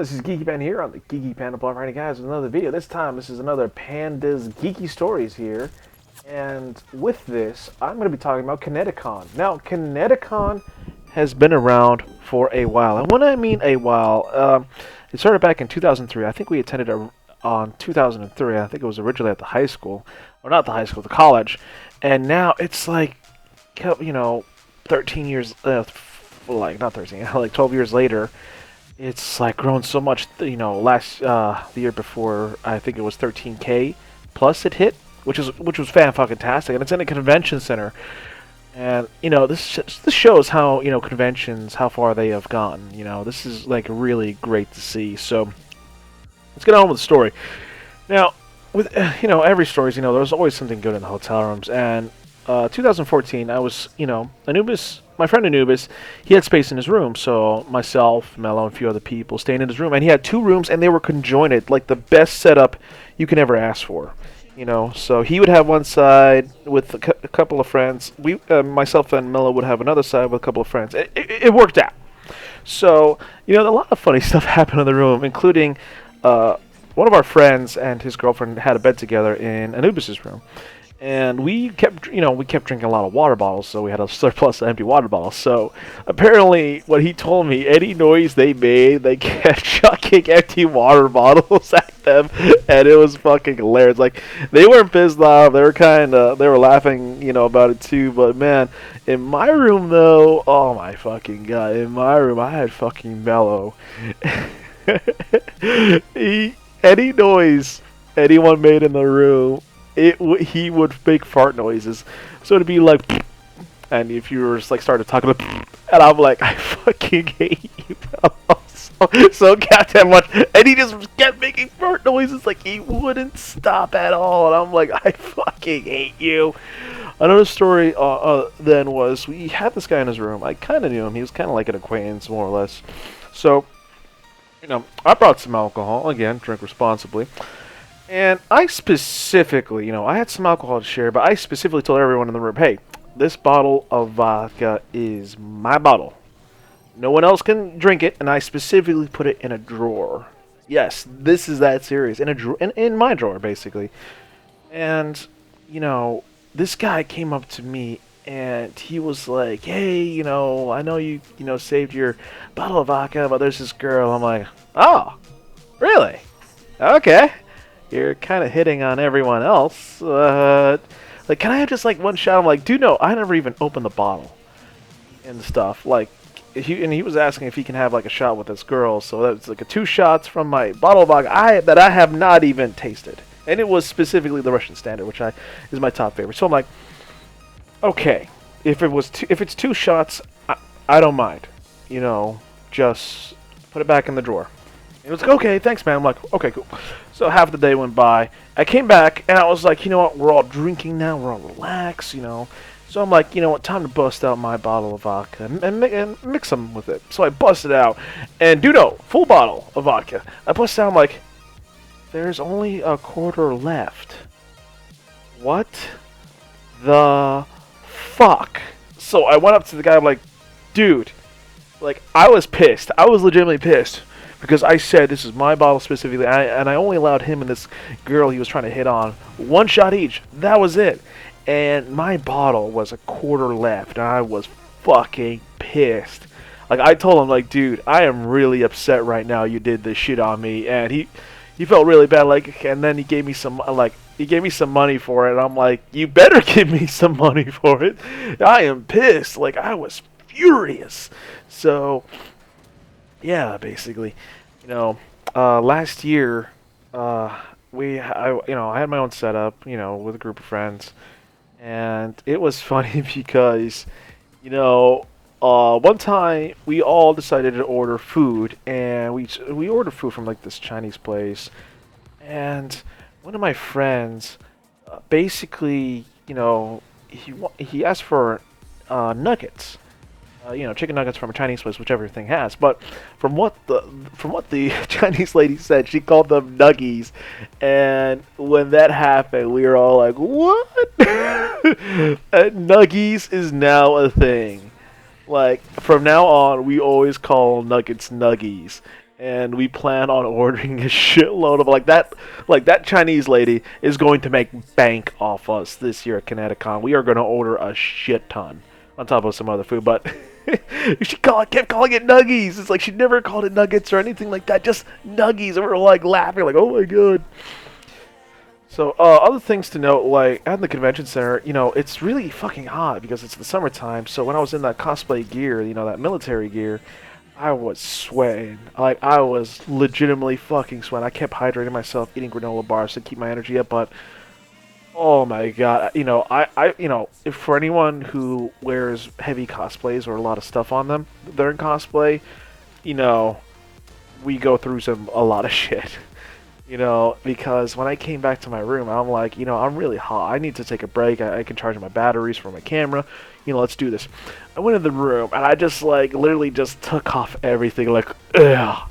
This is Geeky Panda here on the Geeky Panda blog, right, guys, with another video. This time, this is another Panda's Geeky Stories here. And with this, I'm going to be talking about ConnectiCon. Now, ConnectiCon has been around for a while. And when I mean a while, it started back in 2003. I think we attended on 2003. I think it was originally at the high school. Or not the high school, the college. And now it's like, 13 years, not 13, like 12 years later. It's like grown so much, the year before, I think it was 13K plus it hit, which was fan-fucking-tastic, and it's in a convention center. And, this shows how, conventions, how far they have gotten. This is, like, really great to see. So, let's get on with the story. Now, with, every story, there's always something good in the hotel rooms. And, 2014, I was, Anubis, my friend Anubis, he had space in his room. So, myself, Mello, and a few other people staying in his room. And he had two rooms, and they were conjoined, like the best setup you can ever ask for. So he would have one side with a couple of friends. Myself and Mello would have another side with a couple of friends. It worked out. So, a lot of funny stuff happened in the room, including one of our friends and his girlfriend had a bed together in Anubis's room. And we kept drinking a lot of water bottles, so we had a surplus of empty water bottles. So apparently, what he told me, any noise they made, they kept chucking empty water bottles at them, and it was fucking hilarious. Like, they weren't pissed off; they were laughing, about it too. But man, in my room though, oh my fucking god, in my room I had fucking Mellow. Any noise anyone made in the room, he would make fart noises. So it'd be like, and if you were like started talking, and I'm like, I fucking hate you so goddamn much, and he just kept making fart noises, like he wouldn't stop at all, and I'm like, I fucking hate you. Another story then was we had this guy in his room. I kind of knew him. He was kind of like an acquaintance, more or less. So, I brought some alcohol. Again, drink responsibly. And I specifically, I had some alcohol to share, but I specifically told everyone in the room, hey, this bottle of vodka is my bottle. No one else can drink it, and I specifically put it in a drawer. Yes, this is that serious. In my drawer, basically. And, this guy came up to me, and he was like, hey, I know you, saved your bottle of vodka, but there's this girl. I'm like, oh, really? Okay. You're kind of hitting on everyone else. Like, can I have just, like, one shot? I'm like, dude, no, I never even opened the bottle and stuff. Like, he was asking if he can have, like, a shot with this girl. So that's, like, 2 shots from my bottle of vodka that I have not even tasted. And it was specifically the Russian Standard, which is my top favorite. So I'm like, okay, if it's 2 shots, I don't mind. Just put it back in the drawer. It was like, okay, thanks, man. I'm like, okay, cool. So half the day went by. I came back, and I was like, you know what? We're all drinking now. We're all relaxed, So I'm like, you know what? Time to bust out my bottle of vodka and mix them with it. So I busted out, and full bottle of vodka. I busted out, I'm like, there's only a quarter left. What the fuck? So I went up to the guy, I'm like, dude, like, I was pissed. I was legitimately pissed. Because I said this is my bottle specifically, and I only allowed him and this girl he was trying to hit on 1 shot each. That was it. And my bottle was a quarter left, and I was fucking pissed. Like, I told him, like, dude, I am really upset right now you did this shit on me. And he felt really bad, like, and then he gave me some, money for it. And I'm like, you better give me some money for it. I am pissed. Like, I was furious. So, yeah, basically, last year, I had my own setup, with a group of friends, and it was funny because, one time we all decided to order food, and we ordered food from like this Chinese place, and one of my friends, basically, he asked for nuggets. Chicken nuggets from a Chinese place, whichever thing has. But from what the Chinese lady said, she called them nuggies, and when that happened, we were all like, "What?" Nuggies is now a thing. Like, from now on, we always call nuggets nuggies. and we plan on ordering a shitload of like that. Like that Chinese lady is going to make bank off us this year at ConnectiCon. We are going to order a shit ton on top of some other food, but she kept calling it nuggies. It's like she never called it nuggets or anything like that, just nuggies, and we were like laughing, like, oh my god. So, other things to note, like, at the convention center, it's really fucking hot because it's the summertime, so when I was in that cosplay gear, that military gear, I was sweating. Like, I was legitimately fucking sweating. I kept hydrating myself, eating granola bars to keep my energy up, but, oh my god, if for anyone who wears heavy cosplays or a lot of stuff on them during cosplay, we go through a lot of shit. Because when I came back to my room, I'm like, I'm really hot. I need to take a break. I can charge my batteries for my camera. Let's do this. I went in the room, and I just, like, literally just took off everything, like, ugh,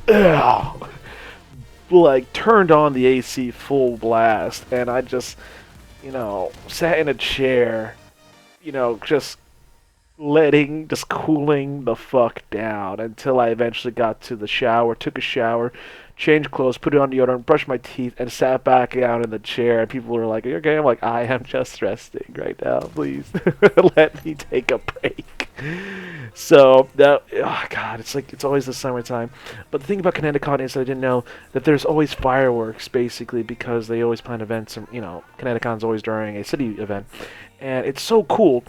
ugh. Like, turned on the AC full blast, and I just, sat in a chair, just just cooling the fuck down until I eventually got to the shower, took a shower, changed clothes, put it on deodorant, brushed my teeth, and sat back down in the chair. And people were like, "Are you okay?" I'm like, "I am just resting right now. Please let me take a break." So that, oh god, it's always the summertime. But the thing about ConnectiCon is I didn't know that there's always fireworks, basically, because they always plan events. ConnectiCon's always during a city event, and it's so cool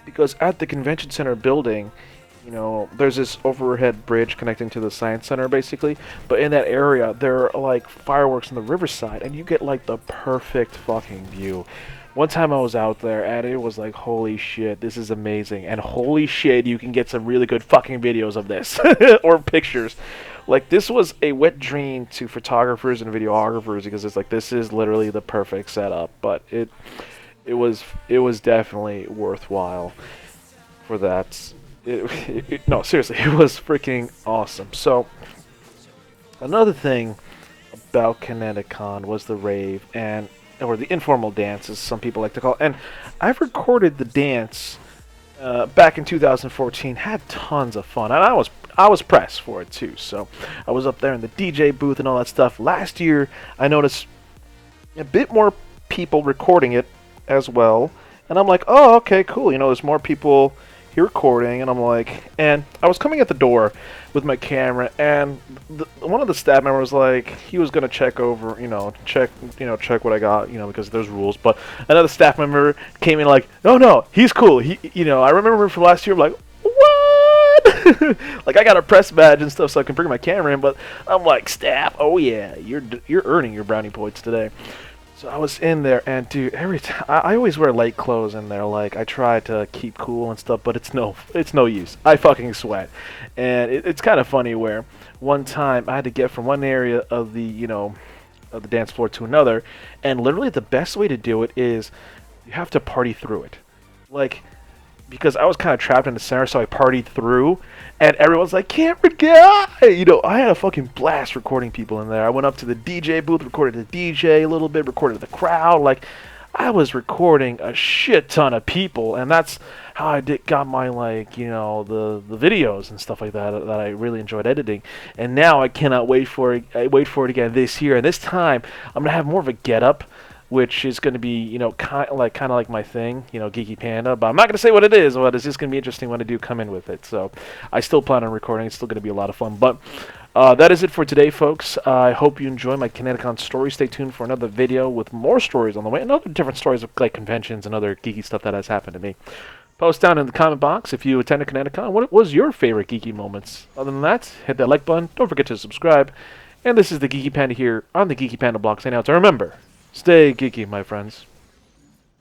because at the convention center building, there's this overhead bridge connecting to the science center, basically. But in that area, there are, like, fireworks on the riverside, and you get, like, the perfect fucking view. One time I was out there, and it was like, holy shit, this is amazing. And holy shit, you can get some really good fucking videos of this. Or pictures. Like, this was a wet dream to photographers and videographers, because it's like, this is literally the perfect setup. But it was definitely worthwhile for that. No, seriously, it was freaking awesome. So, another thing about ConnectiCon was the rave, or the informal dance, as some people like to call it. And I've recorded the dance back in 2014, had tons of fun, and I was pressed for it too. So, I was up there in the DJ booth and all that stuff. Last year, I noticed a bit more people recording it as well, and I'm like, oh, okay, cool. There's more people here recording, and I'm like, and I was coming at the door with my camera, and one of the staff members was like, he was gonna check over, check what I got, because there's rules. But another staff member came in like, no, he's cool. I remember from last year, I'm like, what? Like, I got a press badge and stuff, so I can bring my camera in. But I'm like, staff, oh yeah, you're earning your brownie points today. So I was in there, and dude, every time I always wear light clothes in there. Like, I try to keep cool and stuff, but it's no use. I fucking sweat, and it's kind of funny where one time I had to get from one area of the of the dance floor to another, and literally the best way to do it is you have to party through it, like. Because I was kind of trapped in the center, so I partied through, and everyone's like, camera guy! I had a fucking blast recording people in there. I went up to the DJ booth, recorded the DJ a little bit, recorded the crowd. Like, I was recording a shit ton of people, and that's how I got my, like, the videos and stuff like that I really enjoyed editing. And now I cannot wait for it. I wait for it again this year, and this time I'm gonna have more of a get-up, which is going to be, kind of like my thing, Geeky Panda. But I'm not going to say what it is, but it's just going to be interesting when I do come in with it. So I still plan on recording. It's still going to be a lot of fun. But that is it for today, folks. I hope you enjoy my ConnectiCon story. Stay tuned for another video with more stories on the way, and other different stories of, like, conventions and other geeky stuff that has happened to me. Post down in the comment box if you attended ConnectiCon. What was your favorite geeky moments? Other than that, hit that like button. Don't forget to subscribe. And this is the Geeky Panda here on the Geeky Panda blog saying out to remember, stay geeky, my friends.